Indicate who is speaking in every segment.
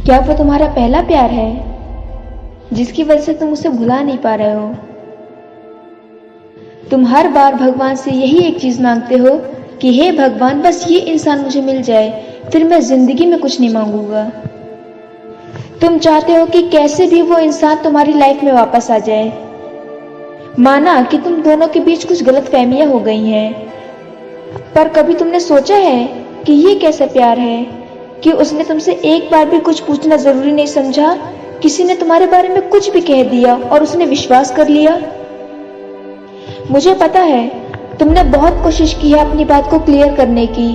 Speaker 1: क्या वो तुम्हारा पहला प्यार है जिसकी वजह से तुम उसे भुला नहीं पा रहे हो? तुम हर बार भगवान से यही एक चीज मांगते हो कि हे भगवान, बस ये इंसान मुझे मिल जाए, फिर मैं जिंदगी में कुछ नहीं मांगूंगा। तुम चाहते हो कि कैसे भी वो इंसान तुम्हारी लाइफ में वापस आ जाए। माना कि तुम दोनों के बीच कुछ गलतफहमियां हो गई हैं, पर कभी तुमने सोचा है कि ये कैसा प्यार है कि उसने तुमसे एक बार भी कुछ पूछना जरूरी नहीं समझा? किसी ने तुम्हारे बारे में कुछ भी कह दिया और उसने विश्वास कर लिया। मुझे पता है तुमने बहुत कोशिश की है अपनी बात को क्लियर करने की,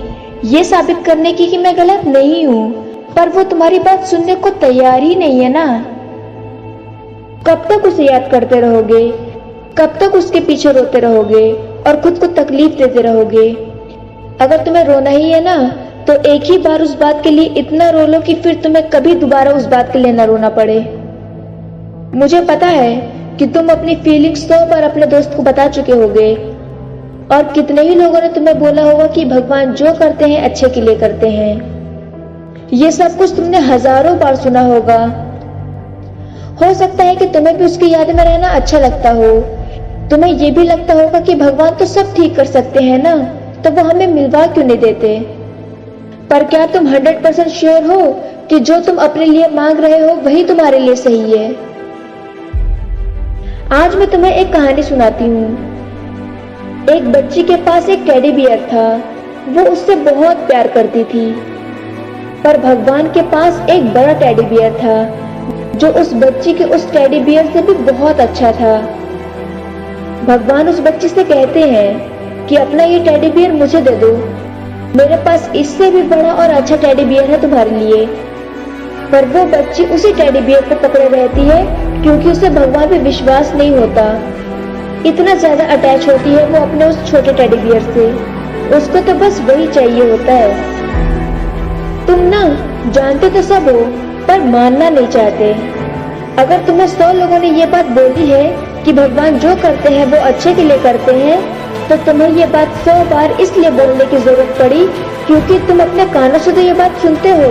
Speaker 1: ये साबित करने की कि मैं गलत नहीं हूं, पर वो तुम्हारी बात सुनने को तैयार ही नहीं है ना। कब तक उसे याद करते रहोगे? कब तक उसके पीछे रोते रहोगे और खुद को तकलीफ देते रहोगे? अगर तुम्हें रोना ही है ना, तो एक ही बार उस बात के लिए इतना रो लो कि फिर तुम्हें कभी दोबारा उस बात के लिए न रोना पड़े। मुझे पता है कि तुम अपनी फीलिंग्स 100 बार अपने दोस्त को बता चुके होगे, और कितने ही लोगों ने तुम्हें बोला होगा कि भगवान जो करते हैं अच्छे के लिए करते हैं। ये सब कुछ तुमने हजारों बार सुना होगा। हो सकता है कि तुम्हें भी उसकी याद में रहना अच्छा लगता हो। तुम्हें ये भी लगता होगा कि भगवान तो सब ठीक कर सकते हैं ना, तो वो हमें मिलवा क्यों नहीं देते? पर क्या तुम 100% श्योर हो कि जो तुम अपने लिए मांग रहे हो वही तुम्हारे लिए सही है? आज मैं तुम्हें एक कहानी सुनाती हूँ। एक बच्ची के पास एक टेडी बियर था। वो उससे बहुत प्यार करती थी, पर भगवान के पास एक बड़ा टेडी बियर था जो उस बच्ची के उस टेडी बियर से भी बहुत अच्छा था। भगवान उस बच्ची से कहते हैं कि अपना ये टेडी बियर मुझे दे दो, मेरे पास इससे भी बड़ा और अच्छा टेडी बियर है तुम्हारे लिए। पर वो बच्ची उसी टेडी बियर को पकड़े रहती है क्योंकि उसे भगवान पे विश्वास नहीं होता। इतना ज्यादा अटैच होती है वो अपने उस छोटे टेडी बियर से, उसको तो बस वही चाहिए होता है। तुम ना जानते तो सब हो, पर मानना नहीं चाहते। अगर तुम्हें 100 लोगों ने ये बात बोली है कि भगवान जो करते हैं वो अच्छे के लिए करते हैं, तो तुम्हें ये बात 100 बार इसलिए बोलने की जरूरत पड़ी क्योंकि तुम अपने कानों से तो ये बात सुनते हो,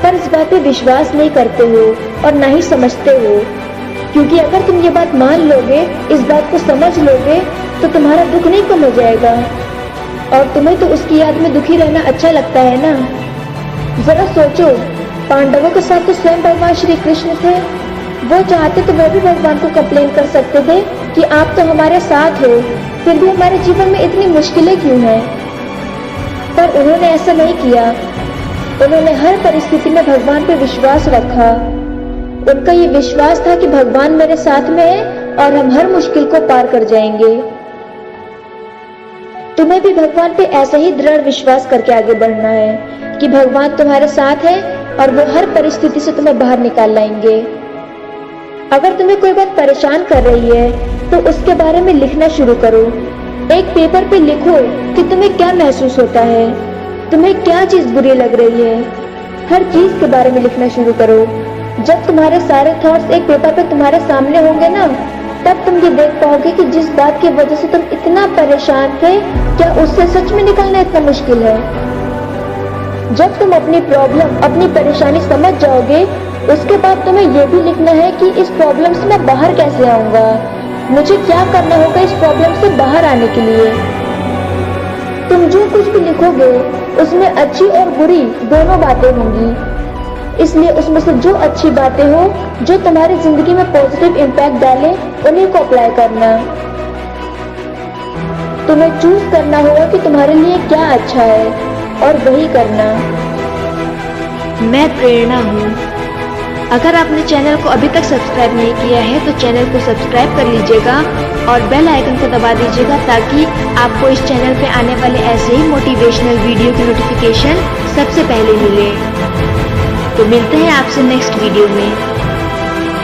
Speaker 1: पर इस बात पे विश्वास नहीं करते हो और ना ही समझते हो। क्योंकि अगर तुम ये बात मान लोगे, इस बात को समझ लोगे, तो तुम्हारा दुख नहीं कम हो जाएगा। और तुम्हें तो उसकी याद में दुखी रहना अच्छा लगता है ना। जरा सोचो, पांडवों के साथ तो स्वयं भगवान श्री कृष्ण थे। वो चाहते तो वह भी भगवान को कंप्लेन कर सकते थे कि आप तो हमारे साथ हो, फिर भी हमारे जीवन में इतनी मुश्किलें क्यों हैं? पर उन्होंने ऐसा नहीं किया। उन्होंने हर परिस्थिति में भगवान पे विश्वास रखा। उनका ये विश्वास था कि भगवान मेरे साथ में है और हम हर मुश्किल को पार कर जाएंगे। तुम्हें भी भगवान पे ऐसा ही दृढ़ विश्वास करके आगे बढ़ना है कि भगवान तुम्हारे साथ है और वो हर परिस्थिति से तुम्हें बाहर निकाल लाएंगे। अगर तुम्हें कोई बात परेशान कर रही है तो उसके बारे में लिखना शुरू करो। एक पेपर पे लिखो कि तुम्हें क्या महसूस होता है, तुम्हें क्या चीज बुरी लग रही है। हर चीज के बारे में लिखना शुरू करो। जब तुम्हारे सारे थॉट्स एक पेपर पे तुम्हारे सामने होंगे ना, तब तुम ये देख पाओगे कि जिस बात की वजह से तुम इतना परेशान थे, क्या उससे सच में निकलना इतना मुश्किल है? जब तुम अपनी प्रॉब्लम, अपनी परेशानी समझ जाओगे, उसके बाद तुम्हें यह भी लिखना है कि इस प्रॉब्लम से मैं बाहर कैसे आऊंगा, मुझे क्या करना होगा इस प्रॉब्लम से बाहर आने के लिए। तुम जो कुछ भी लिखोगे उसमें अच्छी और बुरी दोनों बातें होंगी, इसलिए उसमें से जो अच्छी बातें हो, जो तुम्हारी जिंदगी में पॉजिटिव इम्पैक्ट डाले, उन्हीं को अप्लाई करना। तुम्हें चूज करना होगा कि तुम्हारे लिए क्या अच्छा है और वही करना।
Speaker 2: मैं प्रेरणा हूँ। अगर आपने चैनल को अभी तक सब्सक्राइब नहीं किया है तो चैनल को सब्सक्राइब कर लीजिएगा और बेल आइकन को दबा दीजिएगा ताकि आपको इस चैनल पे आने वाले ऐसे ही मोटिवेशनल वीडियो की नोटिफिकेशन सबसे पहले मिले। तो मिलते हैं आपसे नेक्स्ट वीडियो में।